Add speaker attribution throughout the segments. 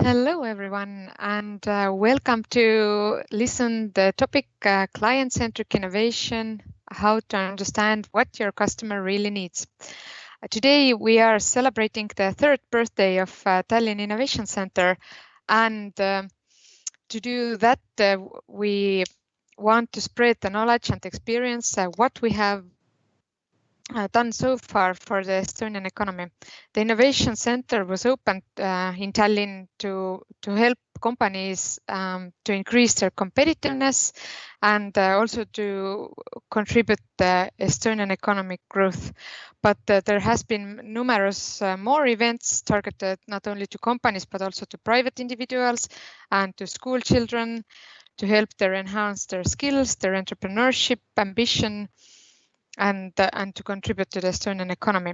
Speaker 1: Hello, everyone, and welcome to listen the topic client-centric innovation, how to understand what your customer really needs. Today, we are celebrating the third birthday of Tallinn Innovation Center, and to do that, we want to spread the knowledge and experience what we have done so far for the Estonian economy. The Innovation Center was opened in Tallinn to help companies to increase their competitiveness and also to contribute the Estonian economic growth. But there has been numerous more events targeted not only to companies but also to private individuals and to school children to help them enhance their skills, their entrepreneurship, ambition, and to contribute to the Estonian economy.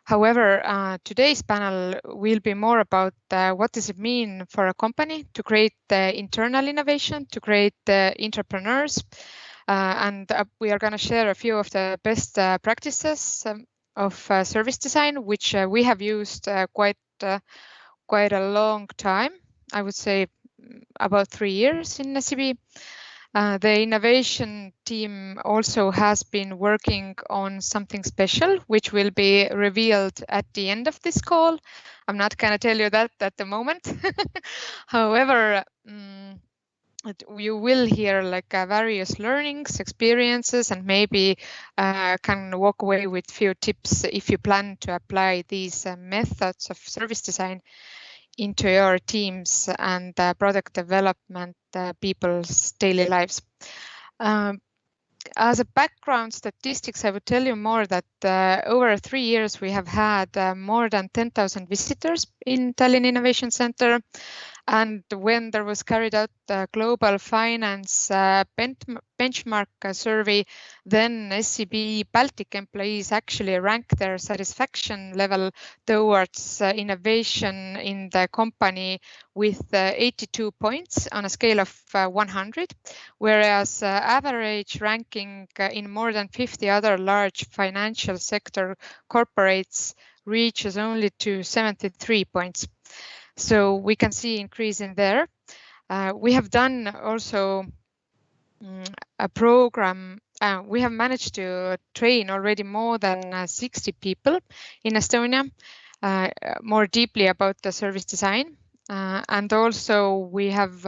Speaker 1: However, today's panel will be more about what does it mean for a company to create internal innovation, to create entrepreneurs, and we are going to share a few of the best practices of service design, which we have used quite a long time. I would say about 3 years in SEB. The innovation team also has been working on something special, which will be revealed at the end of this call. I'm not going to tell you that at the moment. However, you will hear like various learnings, experiences, and maybe can walk away with few tips if you plan to apply these methods of service design into your teams and product development people's daily lives. As a background statistics, I would tell you more that over 3 years we have had more than 10,000 visitors in Tallinn Innovation Center. And when there was carried out the Global Finance benchmark survey, then SEB Baltic employees actually ranked their satisfaction level towards innovation in the company with 82 points on a scale of 100, whereas average ranking in more than 50 other large financial sector corporates reaches only to 73 points. So we can see increase in there. We have done also a program. We have managed to train already more than 60 people in Estonia more deeply about the service design. And also we have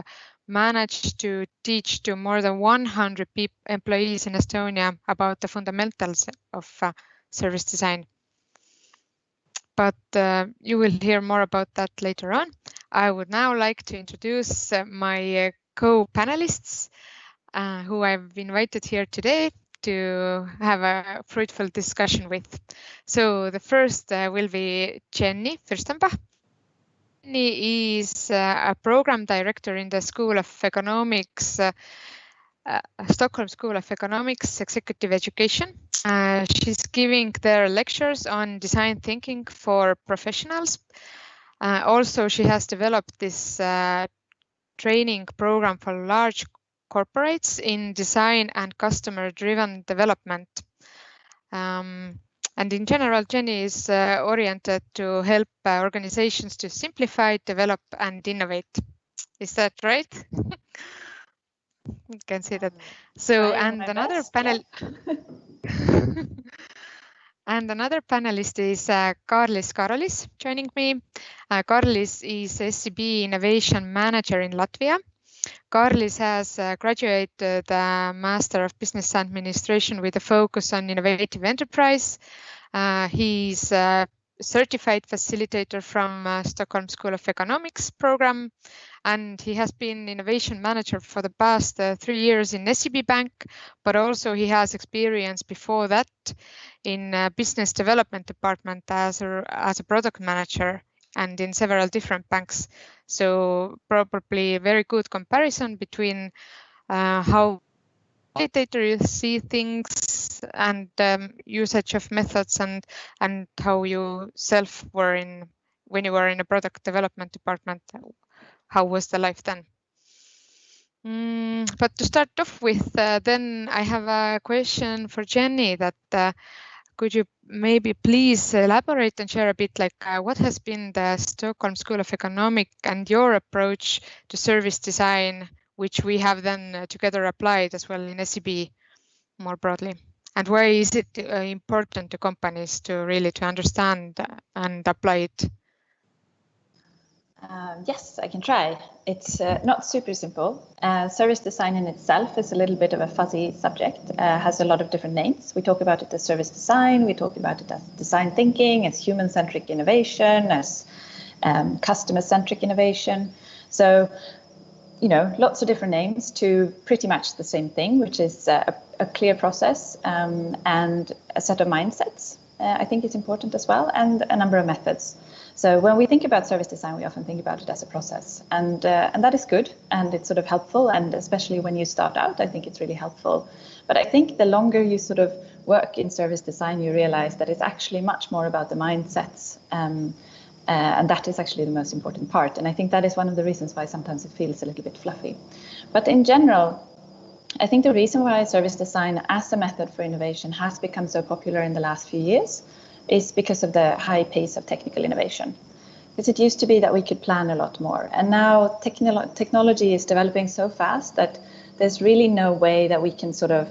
Speaker 1: managed to teach to more than 100 employees in Estonia about the fundamentals of service design. But you will hear more about that later on. I would now like to introduce my co-panelists who I've invited here today to have a fruitful discussion with. So the first will be Jenny Fürstenbach. Jenny is a program director in the School of Economics, Stockholm School of Economics Executive Education. She's giving their lectures on design thinking for professionals. Also, she has developed this training program for large corporates in design and customer-driven development. And in general, Jenny is oriented to help organizations to simplify, develop, and innovate. Is that right? You can see that. So, and another panel. And another panelist is Karlis Karolis joining me. Karlis is SEB Innovation Manager in Latvia. Karlis has graduated Master of Business Administration with a focus on innovative enterprise. He's a certified facilitator from Stockholm School of Economics program, and he has been innovation manager for the past 3 years in SEB Bank, but also he has experience before that in business development department as a product manager and in several different banks. So probably a very good comparison between how facilitators see things and usage of methods and how you self were in when you were in a product development department. How was the life then? But to start off with, then I have a question for Jenny that could you maybe please elaborate and share a bit like what has been the Stockholm School of Economics and your approach to service design, which we have then together applied as well in SEB more broadly? And why is it important to companies to really to understand and apply it?
Speaker 2: Yes, I can try. It's not super simple. Service design in itself is a little bit of a fuzzy subject, has a lot of different names. We talk about it as service design, we talk about it as design thinking, as human-centric innovation, as customer-centric innovation. So, lots of different names to pretty much the same thing, which is a clear process and a set of mindsets. I think it's important as well, and a number of methods. So when we think about service design, we often think about it as a process, and that is good, and it's sort of helpful, and especially when you start out, I think it's really helpful. But I think the longer you sort of work in service design, you realize that it's actually much more about the mindsets, and that is actually the most important part. And I think that is one of the reasons why sometimes it feels a little bit fluffy. But in general, I think the reason why service design as a method for innovation has become so popular in the last few years is because of the high pace of technical innovation. Because it used to be that we could plan a lot more. And now technology is developing so fast that there's really no way that we can sort of,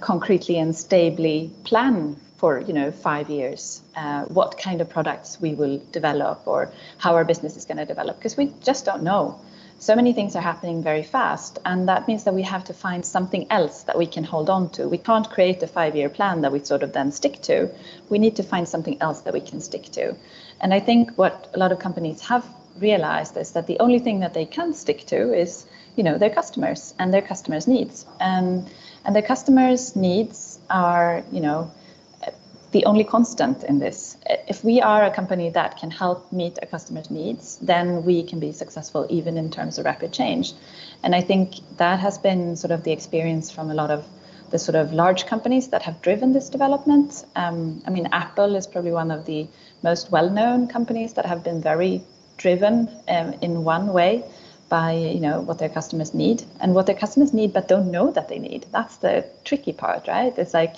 Speaker 2: concretely and stably plan for, 5 years, what kind of products we will develop or how our business is going to develop, because we just don't know. So many things are happening very fast, and that means that we have to find something else that we can hold on to. We can't create a 5-year plan that we sort of then stick to. We need to find something else that we can stick to. And I think what a lot of companies have realized is that the only thing that they can stick to is, their customers and their customers' needs. And their customers' needs are, the only constant in this. If we are a company that can help meet a customer's needs, then we can be successful even in terms of rapid change. And I think that has been sort of the experience from a lot of the sort of large companies that have driven this development. Apple is probably one of the most well-known companies that have been very driven in one way by what their customers need, and what their customers need but don't know that they need. That's the tricky part, right? It's like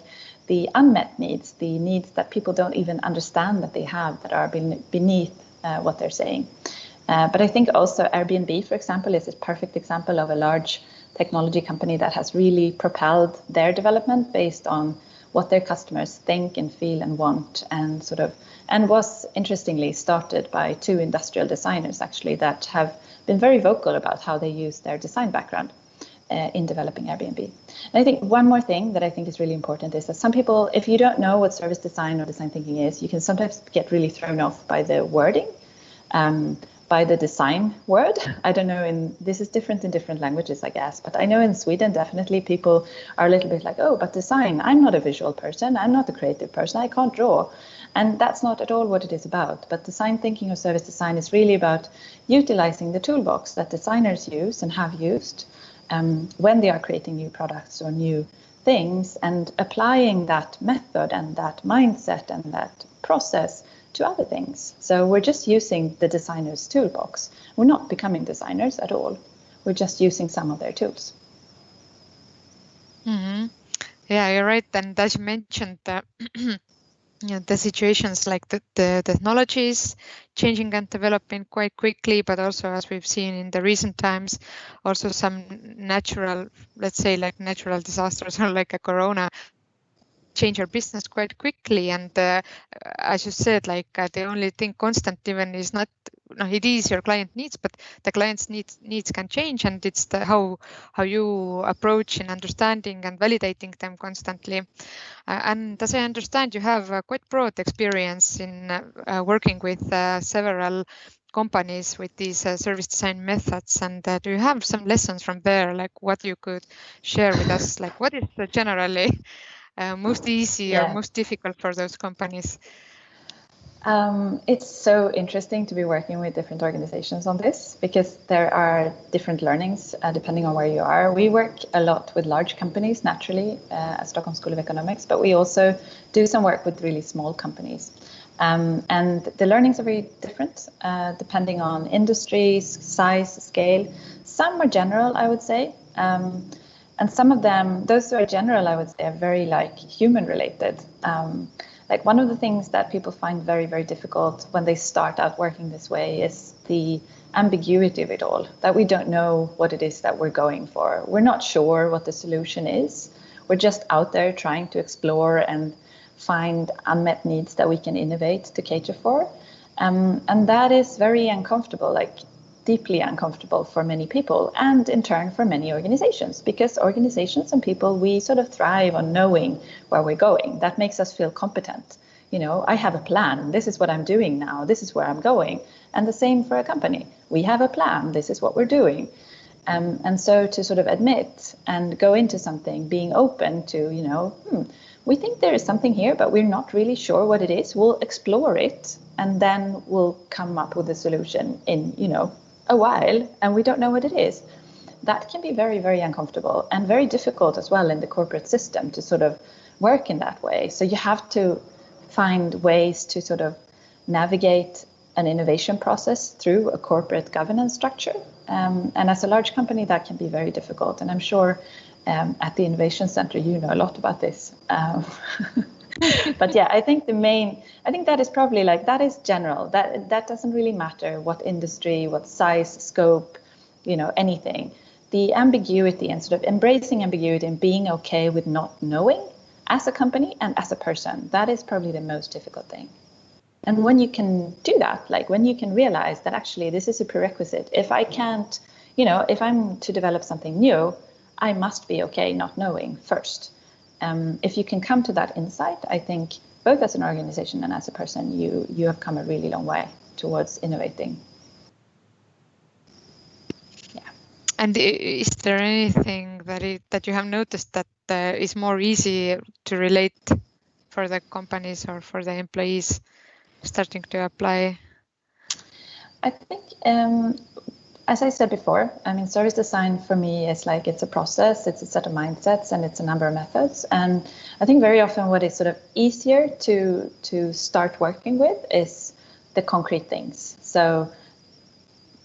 Speaker 2: the unmet needs, the needs that people don't even understand that they have, that are beneath what they're saying. But I think also Airbnb, for example, is a perfect example of a large technology company that has really propelled their development based on what their customers think and feel and want, and was interestingly started by 2 industrial designers actually that have been very vocal about how they use their design background in developing Airbnb. And I think one more thing that I think is really important is that some people, if you don't know what service design or design thinking is, you can sometimes get really thrown off by the wording, by the design word. I don't know, this is different in different languages, I guess, but I know in Sweden, definitely people are a little bit like, oh, but design, I'm not a visual person, I'm not a creative person, I can't draw. And that's not at all what it is about. But design thinking or service design is really about utilizing the toolbox that designers use and have used when they are creating new products or new things, and applying that method and that mindset and that process to other things. So we're just using the designer's toolbox. We're not becoming designers at all. We're just using some of their tools.
Speaker 1: Mm-hmm. Yeah, you're right. And as you mentioned, the situations like the technologies changing and developing quite quickly, but also as we've seen in the recent times, also some natural, let's say like natural disasters or like a corona change our business quite quickly. And as you said, like the only thing constant even is not, it is your client needs, but the client's needs can change, and it's how you approach in understanding and validating them constantly. And as I understand, you have quite broad experience in working with several companies with these service design methods. And do you have some lessons from there, like what you could share with us? Like what is generally most easy or most difficult for those companies?
Speaker 2: It's so interesting to be working with different organizations on this, because there are different learnings depending on where you are. We work a lot with large companies, naturally, at Stockholm School of Economics, but we also do some work with really small companies. And the learnings are very different depending on industries, size, scale. Some are general, I would say. And some of them, those who are general, I would say, are very like human related. Like one of the things that people find very, very difficult when they start out working this way is the ambiguity of it all, that we don't know what it is that we're going for. We're not sure what the solution is. We're just out there trying to explore and find unmet needs that we can innovate to cater for. And that is very uncomfortable, like deeply uncomfortable for many people, and in turn for many organizations, because organizations and people, we sort of thrive on knowing where we're going. That makes us feel competent. You know, I have a plan. This is what I'm doing now. This is where I'm going. And the same for a company. We have a plan. This is what we're doing. And so to sort of admit and go into something, being open to, you know, we think there is something here, but we're not really sure what it is. We'll explore it, and then we'll come up with a solution in, you know, a while, and we don't know what it is. That can be very, very uncomfortable and very difficult as well in the corporate system to sort of work in that way. So you have to find ways to sort of navigate an innovation process through a corporate governance structure. And as a large company, that can be very difficult. And I'm sure at the Innovation Center, you know a lot about this. But yeah, I think that is probably like, that is general. That doesn't really matter what industry, what size, scope, you know, anything. The ambiguity and sort of embracing ambiguity and being okay with not knowing as a company and as a person, that is probably the most difficult thing. And when you can do that, like when you can realize that actually this is a prerequisite. If I can't, you know, if I'm to develop something new, I must be okay not knowing first. If you can come to that insight, I think both as an organization and as a person, you have come a really long way towards innovating. Yeah.
Speaker 1: And is there anything that you have noticed that is more easy to relate for the companies or for the employees starting to apply?
Speaker 2: I think, as I said before, I mean, service design for me is like, it's a process, it's a set of mindsets, and it's a number of methods. And I think very often what is sort of easier to start working with is the concrete things. So,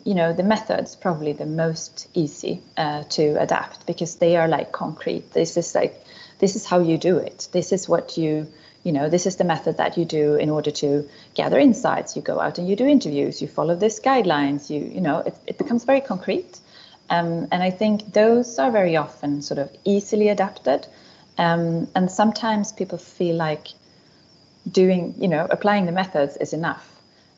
Speaker 2: you know, the methods probably the most easy to adapt, because they are like concrete. This is how you do it. This is what you know, this is the method that you do in order to gather insights. You go out and you do interviews, you follow these guidelines, you know, it becomes very concrete. And I think those are very often sort of easily adapted. And sometimes people feel like doing, you know, applying the methods is enough.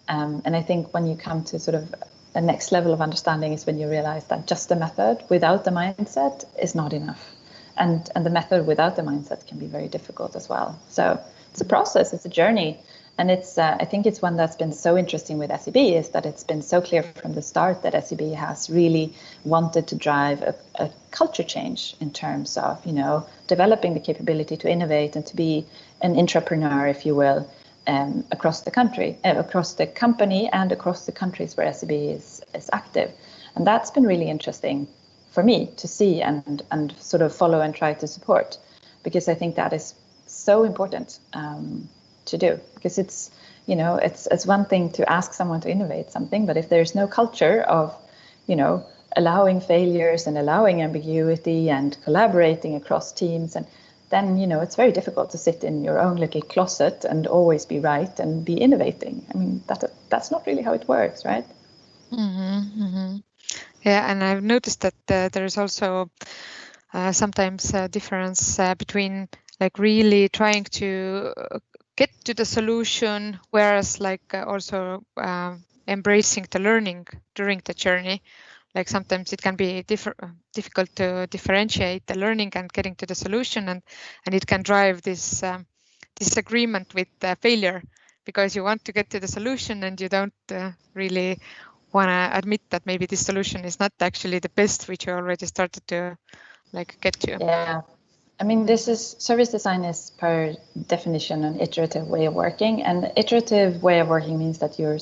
Speaker 2: And I think when you come to sort of a next level of understanding is when you realize that just the method without the mindset is not enough. And the method without the mindset can be very difficult as well. So it's a process, it's a journey. And it's I think it's one that's been so interesting with SEB, is that it's been so clear from the start that SEB has really wanted to drive a culture change in terms of, you know, developing the capability to innovate and to be an entrepreneur, if you will, across the country, across the company and across the countries where SEB is active. And that's been really interesting for me to see and sort of follow and try to support, because I think that is so important to do, because it's, you know, it's one thing to ask someone to innovate something, but if there's no culture of, you know, allowing failures and allowing ambiguity and collaborating across teams, and then, you know, it's very difficult to sit in your own little closet and always be right and be innovating. I mean, that's not really how it works, right?
Speaker 1: Mm-hmm, mm-hmm. Yeah, and I've noticed that there is also sometimes a difference between like really trying to get to the solution, whereas like also embracing the learning during the journey. Like sometimes it can be difficult to differentiate the learning and getting to the solution, and it can drive this disagreement with failure, because you want to get to the solution and you don't really want to admit that maybe this solution is not actually the best, which you already started to like get to.
Speaker 2: Yeah, I mean, service design is per definition an iterative way of working, and iterative way of working means that you're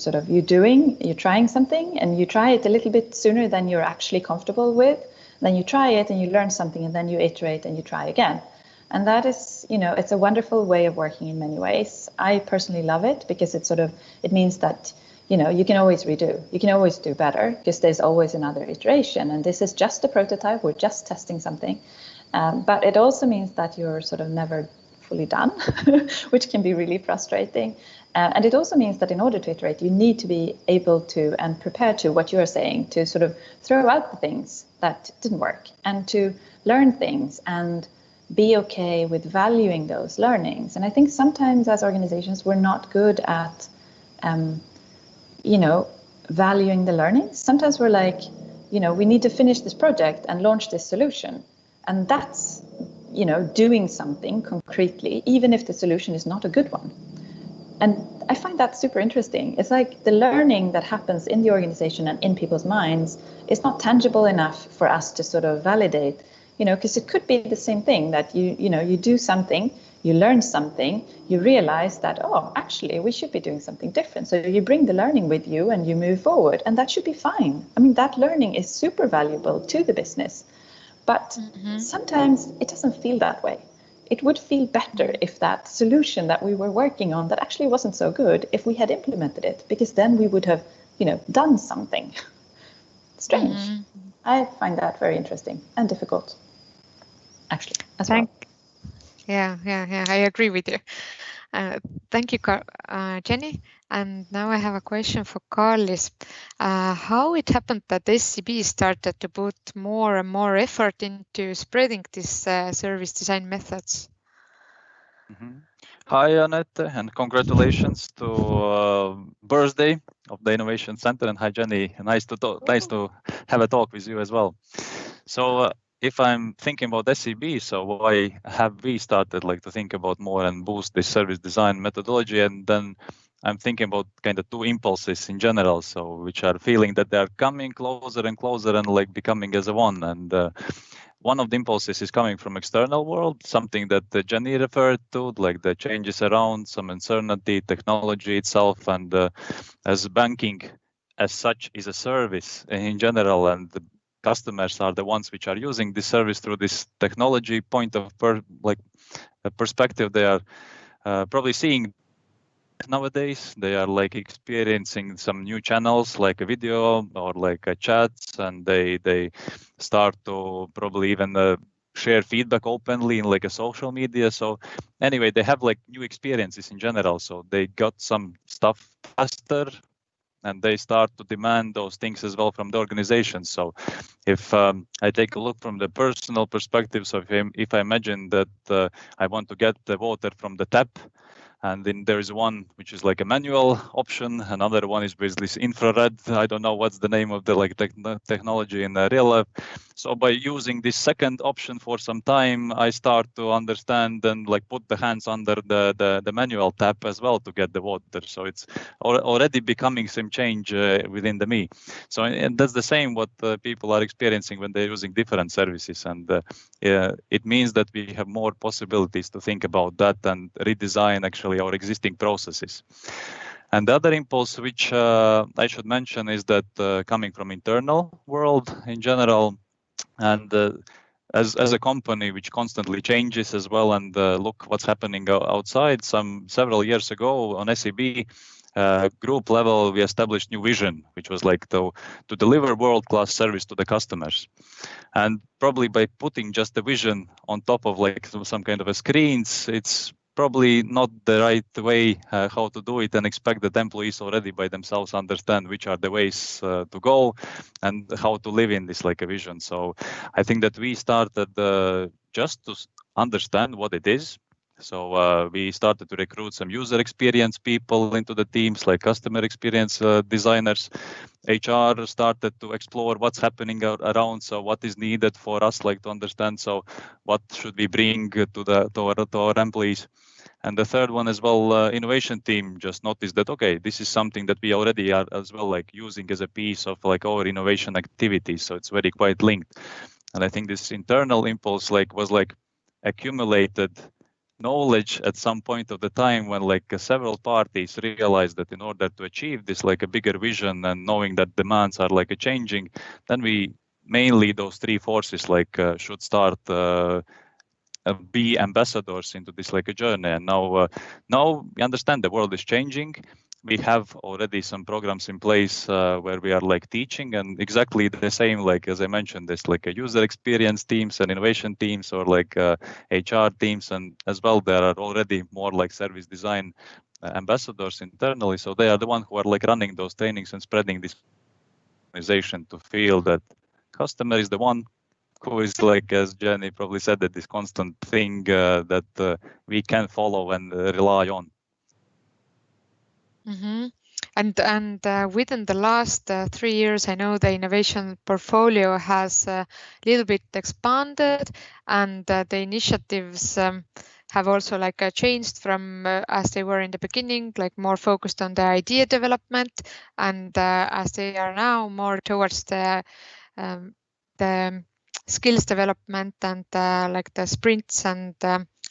Speaker 2: trying something, and you try it a little bit sooner than you're actually comfortable with. Then you try it and you learn something, and then you iterate and you try again. And that is, you know, it's a wonderful way of working in many ways. I personally love it because it means that, you know, you can always redo, you can always do better, because there's always another iteration. And this is just a prototype, we're just testing something. But it also means that you're sort of never fully done, which can be really frustrating. And it also means that in order to iterate, you need to be able to and prepared to what you're saying, to sort of throw out the things that didn't work and to learn things and be okay with valuing those learnings. And I think sometimes as organizations, we're not good at, valuing the learnings. Sometimes we're like, we need to finish this project and launch this solution. And that's, doing something concretely, even if the solution is not a good one. And I find that super interesting. It's like the learning that happens in the organization and in people's minds is not tangible enough for us to sort of validate, because it could be the same thing that you do something, you learn something, you realize that, oh, actually, we should be doing something different. So you bring the learning with you and you move forward, and that should be fine. I mean, that learning is super valuable to the business, but sometimes it doesn't feel that way. It would feel better if that solution that we were working on that actually wasn't so good, if we had implemented it, because then we would have, done something. Strange. I find that very interesting and difficult, actually, as well.
Speaker 1: Yeah, I agree with you. Thank you, Jenny. And now I have a question for Carlis. How it happened that SEB started to put more and more effort into spreading these service design methods?
Speaker 3: Hi, Annette, and congratulations to birthday of the Innovation Center. And hi, Jenny. Nice to have a talk with you as well. So if I'm thinking about SEB, so why have we started to think about more and boost this service design methodology? And then I'm thinking about kind of two impulses in general, so which are feeling that they are coming closer and closer and becoming as a one. And one of the impulses is coming from external world, something that Jenny referred to, like the changes around, some uncertainty, technology itself, and as banking as such is a service in general, and the customers are the ones which are using this service through this technology point of perspective. They are probably seeing nowadays. They are experiencing some new channels like a video or chats, and they start to probably even share feedback openly in a social media. So anyway, they have new experiences in general, so they got some stuff faster and they start to demand those things as well from the organization. So if I take a look from the personal perspective, so if I imagine that I want to get the water from the tap, and then there is one which is a manual option, another one is basically infrared. I don't know what's the name of the technology in real life. So by using this second option for some time, I start to understand and put the hands under the manual tap as well to get the water. So it's already becoming some change within me. So and that's the same what people are experiencing when they're using different services, and it means that we have more possibilities to think about that and redesign actually our existing processes. And the other impulse which I should mention is that coming from internal world in general, and as a company which constantly changes as well, and look what's happening outside. Several years ago on SEB group level, we established new vision, which was to deliver world-class service to the customers. And probably by putting just the vision on top of some kind of a screens, it's probably not the right way how to do it, and expect that employees already by themselves understand which are the ways to go and how to live in this a vision. So I think that we started just to understand what it is. So we started to recruit some user experience people into the teams, like customer experience designers. HR started to explore what's happening around. So what is needed for us, to understand. So what should we bring to our employees? And the third one as well, innovation team just noticed that, okay, this is something that we already are as well using as a piece of our innovation activities. So it's very quite linked. And I think this internal impulse was accumulated knowledge at some point of the time when several parties realized that in order to achieve this a bigger vision and knowing that demands are changing, then we mainly those three forces should start be ambassadors into this a journey. And now we understand the world is changing, we have already some programs in place where we are like teaching, and exactly the same, like as I mentioned, there's like a user experience teams and innovation teams, or like HR teams, and as well there are already more like service design ambassadors internally. So they are the one who are like running those trainings and spreading this organization to feel that customer is the one who is, like as Jenny probably said, that this constant thing that we can follow and rely on.
Speaker 1: Mm-hmm. And within the last 3 years, I know the innovation portfolio has a little bit expanded, and the initiatives have also like changed from as they were in the beginning, like more focused on the idea development, and as they are now more towards the skills development and like the sprints and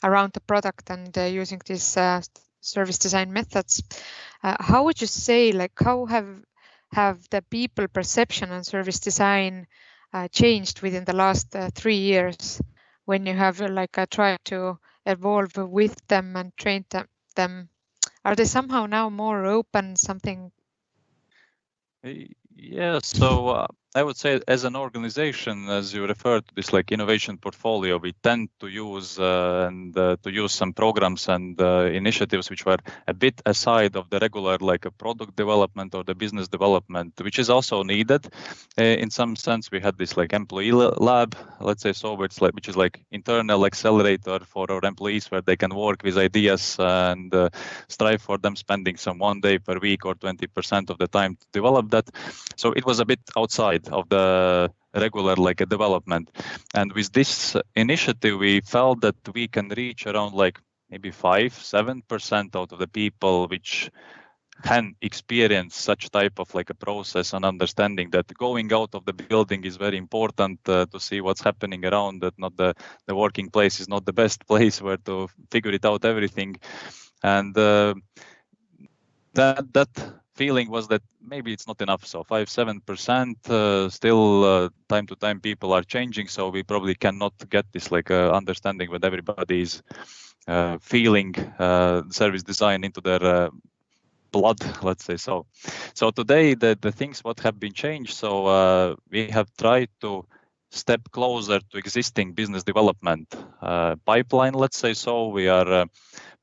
Speaker 1: around the product and using these service design methods. How would you say, like, how have the people perception on service design changed within the last 3 years when you have like tried to evolve with them and train them? Are they somehow now more open, something?
Speaker 3: Yeah, so I would say as an organization, as you referred to this like innovation portfolio, we tend to use to use some programs and initiatives which were a bit aside of the regular like a product development or the business development, which is also needed. In some sense, we had this like employee lab, let's say, so it's like which is like internal accelerator for our employees where they can work with ideas and strive for them, spending some 1 day per week or 20% of the time to develop that. So it was a bit outside of the regular like a development. And with this initiative, we felt that we can reach around like maybe 5-7% out of the people which can experience such type of like a process and understanding that going out of the building is very important to see what's happening around, that not the working place is not the best place where to figure it out everything. And that feeling was that maybe it's not enough. So 5-7% still time to time people are changing. So we probably cannot get this like understanding when everybody is feeling service design into their blood, let's say so. So today the things what have been changed. So we have tried to step closer to existing business development pipeline, let's say so. We are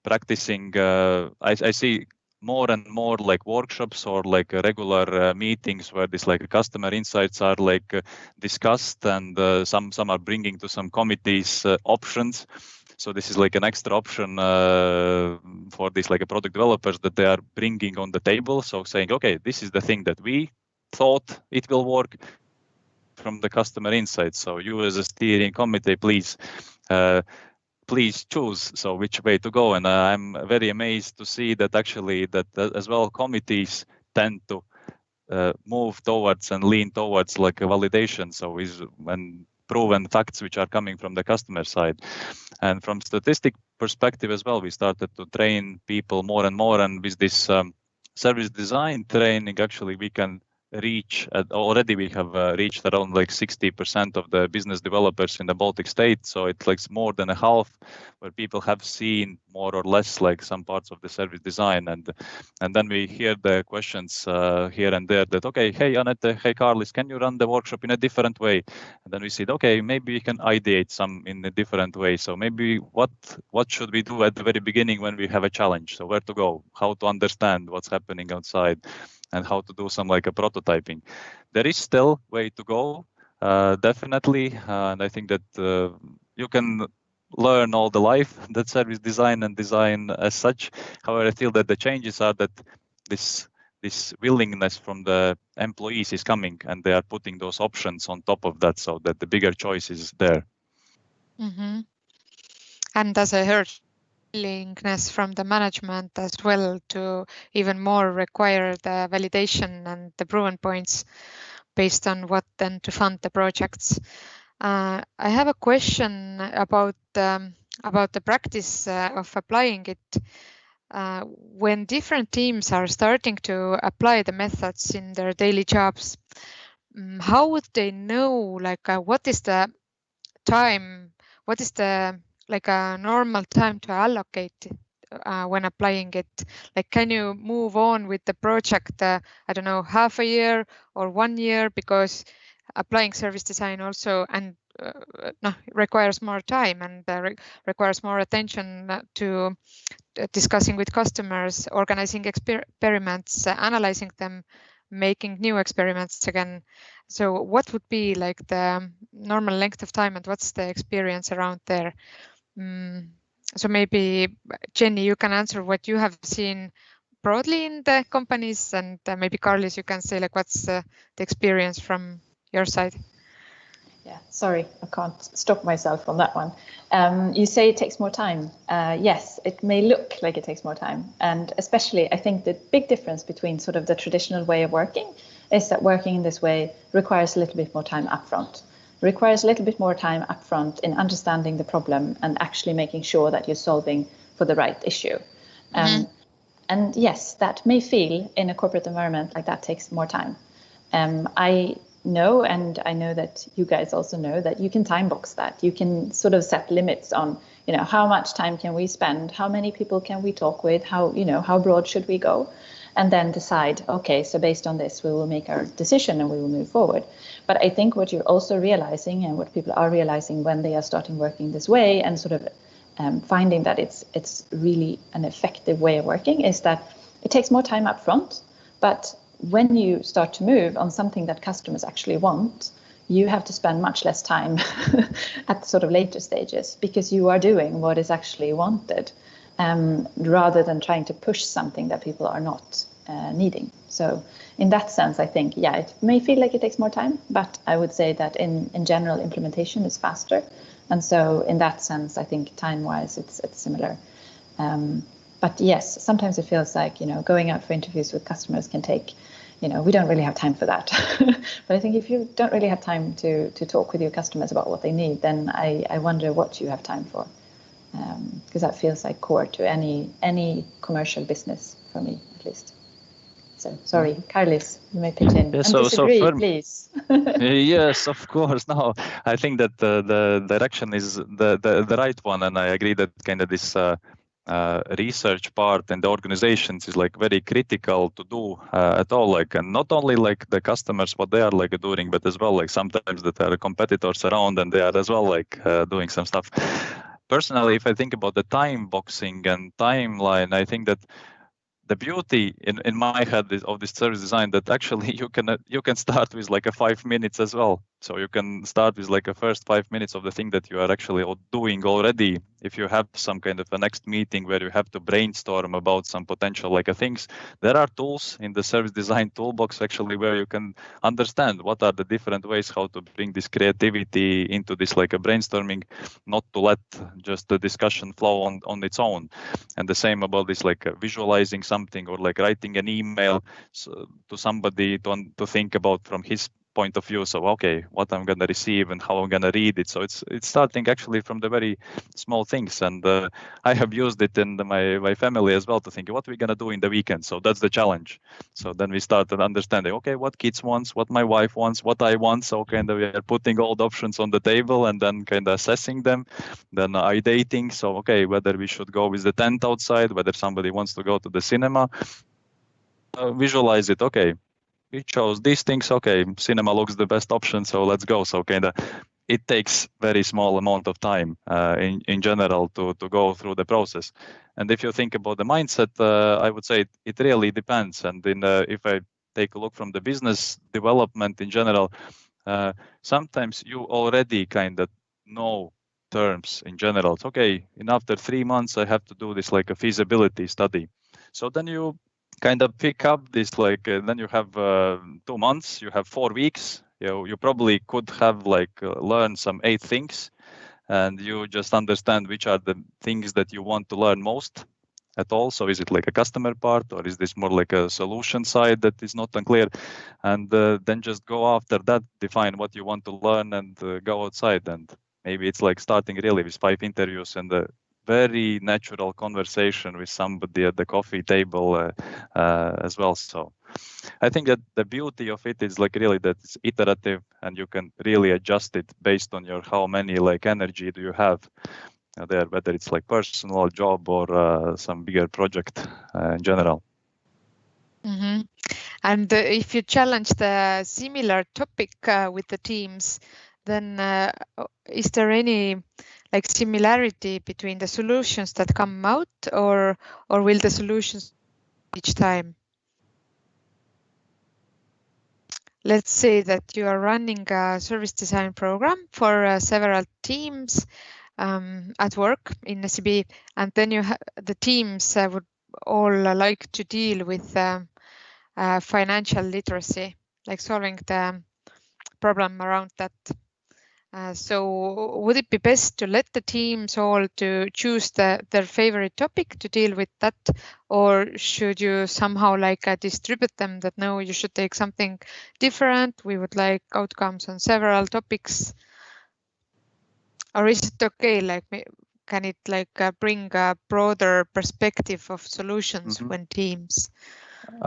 Speaker 3: practicing. I see more and more like workshops or like regular meetings where this like customer insights are like discussed, and some are bringing to some committees options. So this is like an extra option for these like product developers that they are bringing on the table. So saying, okay, this is the thing that we thought it will work from the customer insights. So you as a steering committee, please choose so which way to go. And I'm very amazed to see that actually that as well committees tend to move towards and lean towards like a validation. So is when proven facts which are coming from the customer side. And from statistic perspective as well, we started to train people more and more. And with this service design training, actually we can reach already we have reached around like 60% of the business developers in the Baltic states. So it's like more than a half where people have seen more or less like some parts of the service design. And then we hear the questions here and there that, okay, hey Anette, hey Carlis, can you run the workshop in a different way? And then we said, okay, maybe we can ideate some in a different way. So maybe what should we do at the very beginning when we have a challenge? So where to go, how to understand what's happening outside, and how to do some like a prototyping. There is still way to go, definitely. And I think that you can learn all the life that service design and design as such. However, I feel that the changes are that this willingness from the employees is coming, and they are putting those options on top of that, so that the bigger choice is there.
Speaker 1: Mm-hmm. And as I heard, willingness from the management as well to even more require the validation and the proven points based on what then to fund the projects. I have a question about the practice of applying it. When different teams are starting to apply the methods in their daily jobs, how would they know like what is the time, what is the like a normal time to allocate when applying it? Like, can you move on with the project, I don't know, half a year or 1 year, because applying service design also and requires more time and requires more attention to discussing with customers, organizing experiments, analyzing them, making new experiments again. So what would be like the normal length of time and what's the experience around there? So maybe, Jenny, you can answer what you have seen broadly in the companies, and maybe Carlis, you can say like what's the experience from your side.
Speaker 2: Yeah, sorry, I can't stop myself on that one. You say it takes more time. Yes, it may look like it takes more time. And especially, I think the big difference between sort of the traditional way of working is that working in this way requires a little bit more time upfront. Requires a little bit more time upfront in understanding the problem and actually making sure that you're solving for the right issue. And yes, that may feel in a corporate environment like that takes more time. I know, and I know that you guys also know, that you can time box that. You can sort of set limits on, how much time can we spend, how many people can we talk with, how broad should we go, and then decide, okay, so based on this, we will make our decision and we will move forward. But I think what you're also realizing, and what people are realizing when they are starting working this way and sort of finding that it's really an effective way of working, is that it takes more time up front, but when you start to move on something that customers actually want, you have to spend much less time at sort of later stages, because you are doing what is actually wanted, rather than trying to push something that people are not needing. So in that sense, I think, yeah, it may feel like it takes more time, but I would say that in general, implementation is faster. And so in that sense, I think time-wise, it's similar. But yes, sometimes it feels like, going out for interviews with customers can take, we don't really have time for that. But I think if you don't really have time to talk with your customers about what they need, then I wonder what you have time for. Because that feels like core to any commercial business, for me, at least. So sorry, Carlis, you may pitch in.
Speaker 3: Yeah,
Speaker 2: and disagree, please.
Speaker 3: Yes, of course. No, I think that the direction is the right one, and I agree that kind of this research part and the organizations is like very critical to do at all, like, and not only like the customers what they are like doing, but as well like sometimes that there are competitors around and they are as well like doing some stuff. Personally, if I think about the time boxing and timeline, I think that the beauty in my head of this service design, that actually you can start with like a 5 minutes as well. So you can start with like a first 5 minutes of the thing that you are actually doing already. If you have some kind of a next meeting where you have to brainstorm about some potential like things, there are tools in the service design toolbox actually where you can understand what are the different ways how to bring this creativity into this like a brainstorming, not to let just the discussion flow on its own. And the same about this like visualizing something or like writing an email to somebody to think about from his point of view. So, okay, what I'm going to receive and how I'm going to read it. So it's starting actually from the very small things. And I have used it in my family as well to think what we're going to do in the weekend. So that's the challenge. So then we started understanding, okay, what kids wants, what my wife wants, what I want. So kind of we are putting all the options on the table and then kind of assessing them. Then dating. So, okay, whether we should go with the tent outside, whether somebody wants to go to the cinema, visualize it. Okay, we chose these things. Okay, cinema looks the best option, so let's go. So kind of it takes very small amount of time in general to go through the process. And if you think about the mindset, I would say it really depends. And if I take a look from the business development in general, sometimes you already kind of know terms in general. It's okay, and after 3 months I have to do this like a feasibility study. So then you kind of pick up this like then you have 2 months, you have 4 weeks. You probably could have like learned some 8 things, and you just understand which are the things that you want to learn most at all. So is it like a customer part, or is this more like a solution side that is not unclear? And then just go after that, define what you want to learn, and go outside. And maybe it's like starting really with 5 interviews and a very natural conversation with somebody at the coffee table as well. So I think that the beauty of it is like really that it's iterative, and you can really adjust it based on your how many like energy do you have. there, whether it's like personal job or some bigger project in general.
Speaker 1: Mm-hmm. And if you challenge the similar topic with the teams, then is there any like similarity between the solutions that come out, or will the solutions each time? Let's say that you are running a service design program for several teams at work in SEB, and then the teams would all like to deal with financial literacy, like solving the problem around that. So would it be best to let the teams all to choose their favorite topic to deal with that, or should you somehow like distribute them that no, you should take something different, we would like outcomes on several topics? Or is it okay, like can it like bring a broader perspective of solutions when teams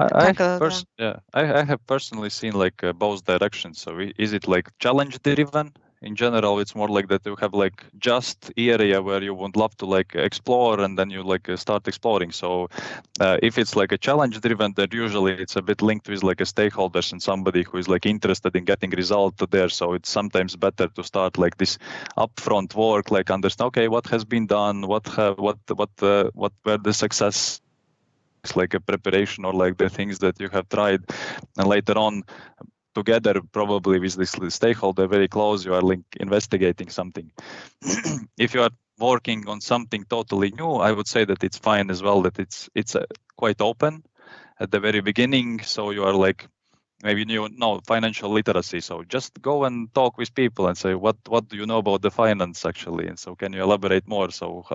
Speaker 1: tackle them?
Speaker 3: I have personally seen like both directions. So is it like challenge driven? In general, it's more like that you have like just area where you would love to like explore, and then you like start exploring. So if it's like a challenge driven, then usually it's a bit linked with like a stakeholders and somebody who is like interested in getting result there. So it's sometimes better to start like this upfront work, like understand, okay, what has been done, what were the success, like a preparation, or like the things that you have tried, and later on together probably with this stakeholder very close, you are like investigating something. If you are working on something totally new, I would say that it's fine as well, that it's quite open at the very beginning. So you are like, maybe you know financial literacy, so just go and talk with people and say what do you know about the finance actually, and so can you elaborate more, so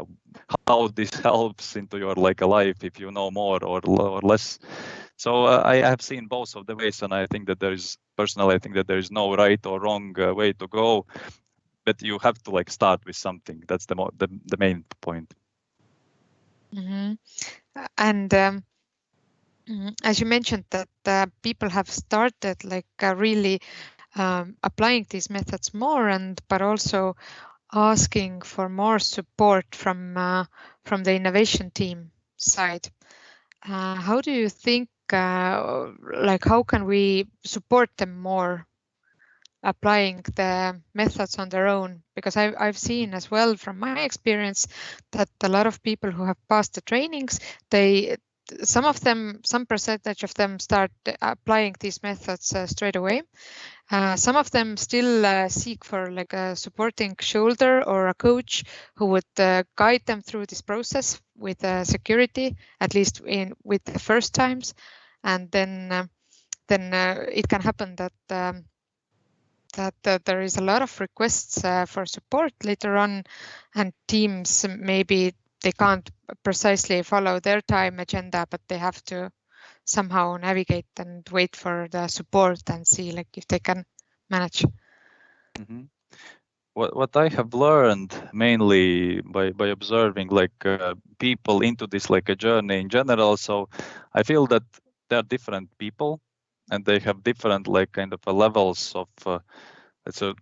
Speaker 3: how this helps into your like a life if you know more or less. So I have seen both of the ways, and I think that there is no right or wrong way to go, but you have to like start with something. That's the main point.
Speaker 1: Mm-hmm. And as you mentioned that people have started like really applying these methods more, but also asking for more support from the innovation team side. How do you think, like how can we support them more applying the methods on their own? Because I've seen as well from my experience that a lot of people who have passed the trainings, some percentage of them start applying these methods straight away. Some of them still seek for like a supporting shoulder or a coach who would guide them through this process with security, at least with the first times, and then it can happen that there is a lot of requests for support later on, and teams maybe they can't precisely follow their time agenda, but they have to somehow navigate and wait for the support and see like if they can manage.
Speaker 3: Mm-hmm. What I have learned mainly by observing like people into this like a journey in general, so I feel that there are different people and they have different like kind of levels of so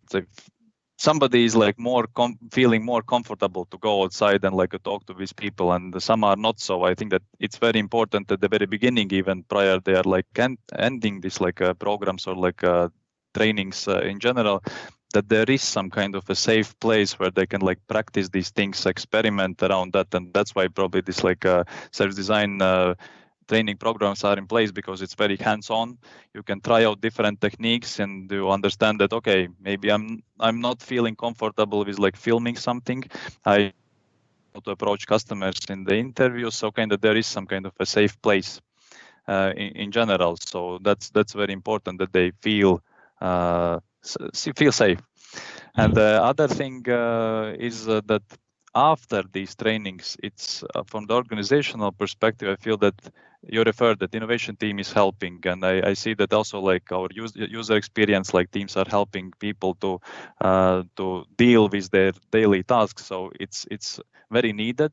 Speaker 3: somebody is like more feeling more comfortable to go outside and like talk to these people, and some are not. So I think that it's very important at the very beginning, even prior they are like ending this like programs or like trainings in general, that there is some kind of a safe place where they can like practice these things, experiment around that. And that's why probably this like service design training programs are in place, because it's very hands-on. You can try out different techniques and you understand that, okay, maybe I'm not feeling comfortable with like filming something. I want to approach customers in the interview, so kind of there is some kind of a safe place in general. So that's very important that they feel safe. And the other thing is that after these trainings, it's from the organizational perspective, I feel that you referred that innovation team is helping, and I see that also like our user experience, like teams are helping people to deal with their daily tasks. So it's very needed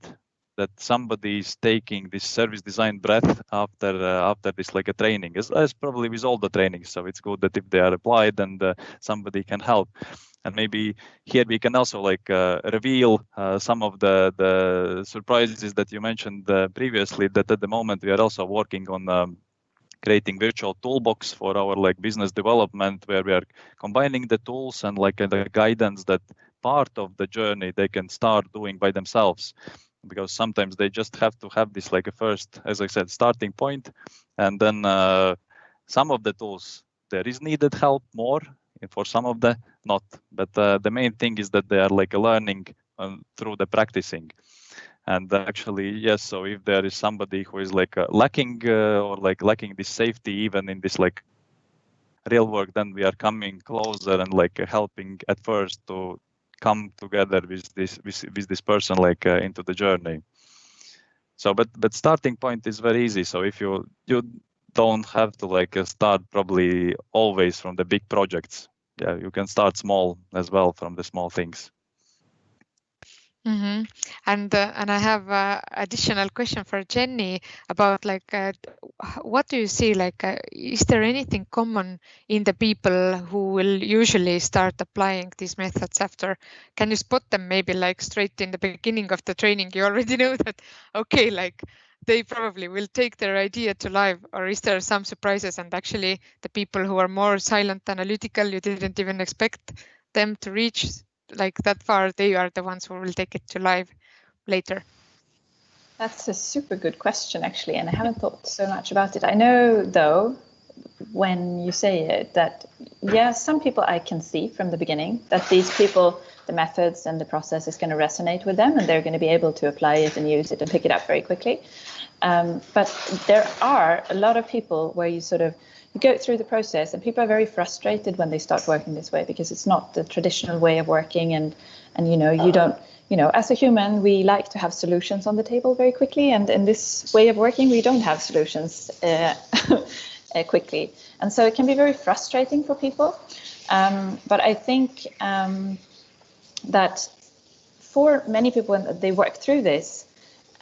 Speaker 3: that somebody is taking this service design breath after this like a training, as probably with all the trainings. So it's good that if they are applied and somebody can help. And maybe here we can also like reveal some of the surprises that you mentioned previously, that at the moment we are also working on creating virtual toolbox for our like business development, where we are combining the tools and like the guidance that part of the journey they can start doing by themselves, because sometimes they just have to have this like a first, as I said, starting point, and then some of the tools there is needed help more, and for some of the not. But the main thing is that they are like learning through the practicing. And actually, yes, so if there is somebody who is like lacking or like lacking this safety even in this like real work, then we are coming closer and like helping at first to come together with this person like into the journey. So but starting point is very easy. So if you don't have to like start probably always from the big projects. Yeah, you can start small as well from the small things.
Speaker 1: Mm-hmm. And I have additional question for Jenny about like what do you see, like is there anything common in the people who will usually start applying these methods after? Can you spot them maybe like straight in the beginning of the training? You already know that, okay, like they probably will take their idea to live, or is there some surprises and actually the people who are more silent analytical, you didn't even expect them to reach like that far, they are the ones who will take it to live later?
Speaker 2: That's a super good question, actually, and I haven't thought so much about it. I know, though, when you say it, that, yeah, some people I can see from the beginning that these people, the methods and the process is going to resonate with them, and they're going to be able to apply it and use it and pick it up very quickly. But there are a lot of people where you go through the process and people are very frustrated when they start working this way, because it's not the traditional way of working, and you don't, as a human, we like to have solutions on the table very quickly, and in this way of working, we don't have solutions quickly, and so it can be very frustrating for people. But I think that for many people, when they work through this,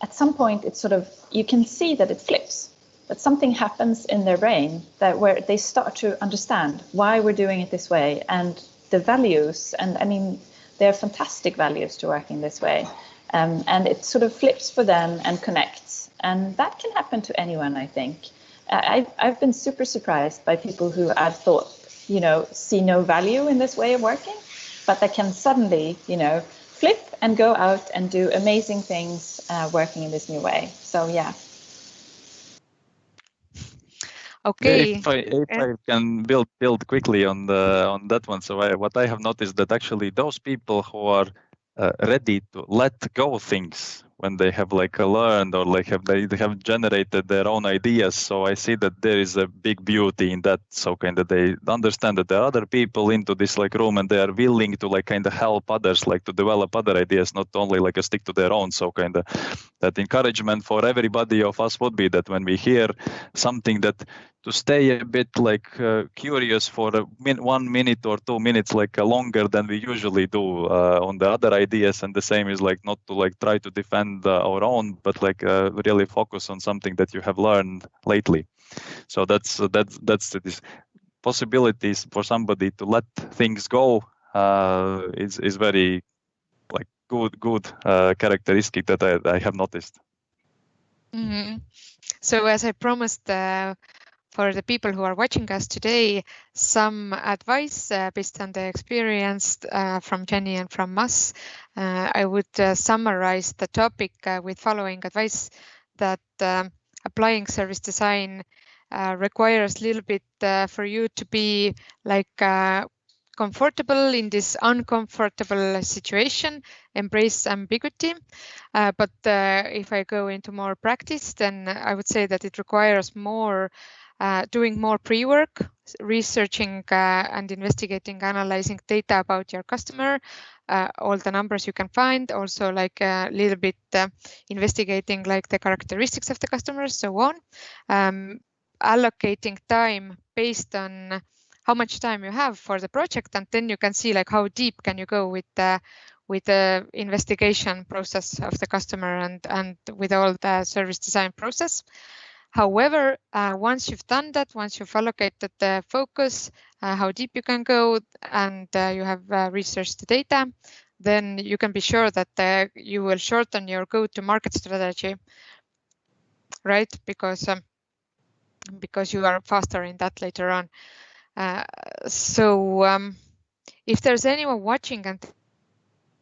Speaker 2: at some point, it's you can see that it flips. That something happens in their brain where they start to understand why we're doing it this way, and the values. And I mean, they're fantastic values to working this way. And it flips for them and connects. And that can happen to anyone, I think. I've been super surprised by people who I've thought, see no value in this way of working, but that can suddenly, flip and go out and do amazing things working in this new way. So, yeah.
Speaker 1: Okay.
Speaker 3: If I can build quickly on that one. So what I have noticed that actually those people who are ready to let go things when they have like learned or like they have generated their own ideas. So I see that there is a big beauty in that. So kind of they understand that there are other people into this like room, and they are willing to like kind of help others, like to develop other ideas, not only like a stick to their own. So kind of that encouragement for everybody of us would be that when we hear something, that to stay a bit like curious for 1 minute or 2 minutes, like longer than we usually do on the other ideas. And the same is like not to like try to defend our own, but like really focus on something that you have learned lately. So that's this possibilities for somebody to let things go is very like good characteristic that I have noticed.
Speaker 1: Mm-hmm. So as I promised, for the people who are watching us today, some advice based on the experience from Jenny and from us. I would summarize the topic with following advice, that applying service design requires a little bit for you to be like comfortable in this uncomfortable situation, embrace ambiguity. But if I go into more practice, then I would say that it requires more doing more pre-work, researching and investigating, analyzing data about your customer, all the numbers you can find, also like a little bit investigating like the characteristics of the customers, so on. Allocating time based on how much time you have for the project, and then you can see like how deep can you go with the investigation process of the customer and with all the service design process. However, once you've done that, once you've allocated the focus, how deep you can go, and you have researched the data, then you can be sure that you will shorten your go-to-market strategy, right? Because you are faster in that later on. If there's anyone watching and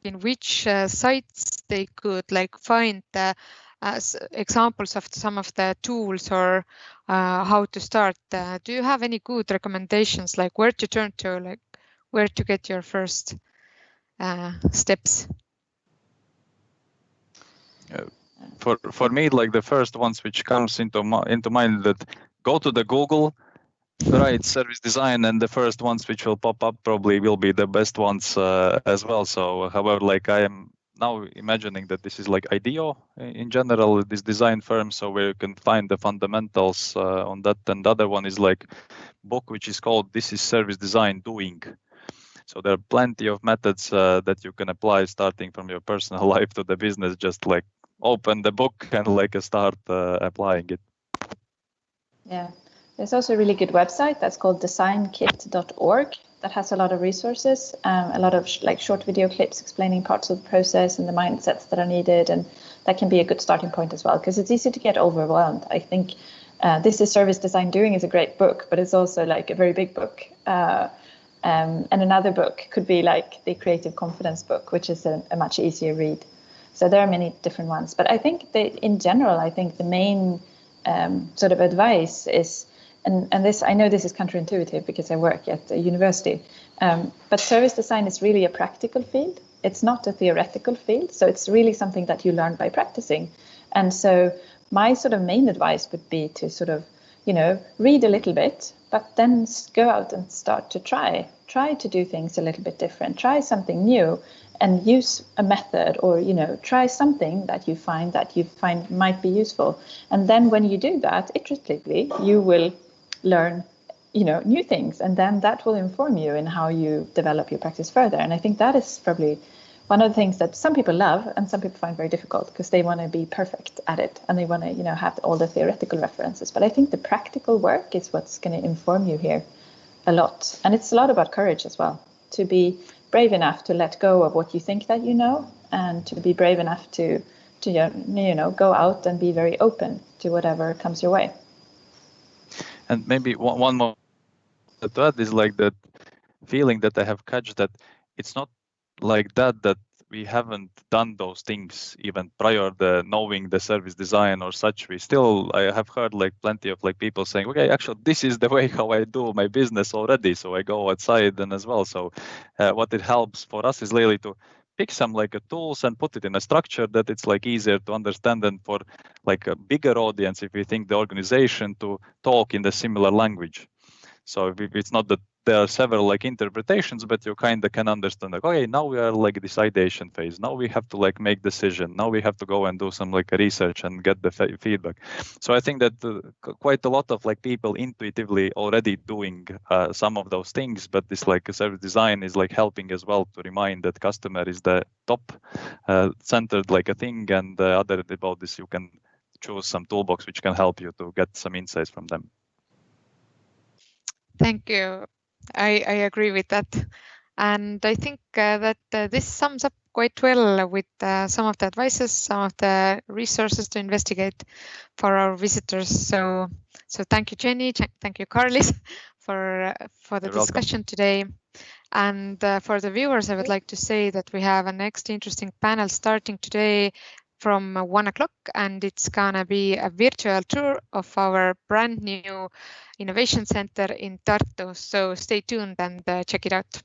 Speaker 1: in which sites they could like find examples of some of the tools or how to start, do you have any good recommendations, like where to turn to, like where to get your first steps?
Speaker 3: For me, like the first ones which comes into mind, that go to the Google, write service design, and the first ones which will pop up probably will be the best ones as well. So however, like I am now imagining that this is like IDEO in general, this design firm, so where you can find the fundamentals on that. And the other one is like book which is called This is Service Design Doing. So there are plenty of methods that you can apply, starting from your personal life to the business. Just like open the book and like start applying it.
Speaker 2: Yeah, there's also a really good website that's called designkit.org that has a lot of resources, a lot of like short video clips explaining parts of the process and the mindsets that are needed, and that can be a good starting point as well, because it's easy to get overwhelmed. I think This is Service Design Doing is a great book, but it's also like a very big book. And another book could be like the Creative Confidence book, which is a much easier read. So there are many different ones. But I think in general, I think the main sort of advice is, and this, I know this is counterintuitive because I work at a university, but service design is really a practical field. It's not a theoretical field. So it's really something that you learn by practicing. And so my sort of main advice would be to sort of, read a little bit, but then go out and start to try to do things a little bit different, try something new and use a method, or, try something that you find might be useful. And then when you do that iteratively, you will learn, new things, and then that will inform you in how you develop your practice further. And I think that is probably one of the things that some people love and some people find very difficult, because they want to be perfect at it and they want to, have all the theoretical references. But I think the practical work is what's going to inform you here a lot. And it's a lot about courage as well, to be brave enough to let go of what you think that you know, and to be brave enough to go out and be very open to whatever comes your way.
Speaker 3: And maybe one more to add is like that feeling that I have catched, that it's not like that we haven't done those things even prior to knowing the service design or such. I have heard like plenty of like people saying, okay, actually this is the way how I do my business already, so I go outside and as well. So what it helps for us is really to pick some like tools and put it in a structure that it's like easier to understand, and for like a bigger audience, if we think the organization, to talk in the similar language. So if it's not that there are several like interpretations, but you kind of can understand like, okay, now we are like this ideation phase. Now we have to like make decision. Now we have to go and do some like research and get the feedback. So I think that quite a lot of like people intuitively already doing some of those things, but this like service design is like helping as well to remind that customer is the top centered like a thing, and other about this you can choose some toolbox which can help you to get some insights from them.
Speaker 1: Thank you. I agree with that. And I think that this sums up quite well with some of the advices, some of the resources to investigate for our visitors. So thank you, Jenny. Thank you, Karlis, for the
Speaker 3: You're
Speaker 1: discussion
Speaker 3: welcome.
Speaker 1: today. And for the viewers, I would like to say that we have a next interesting panel starting today from 1 o'clock, and it's gonna be a virtual tour of our brand new innovation center in Tartu. So stay tuned and check it out.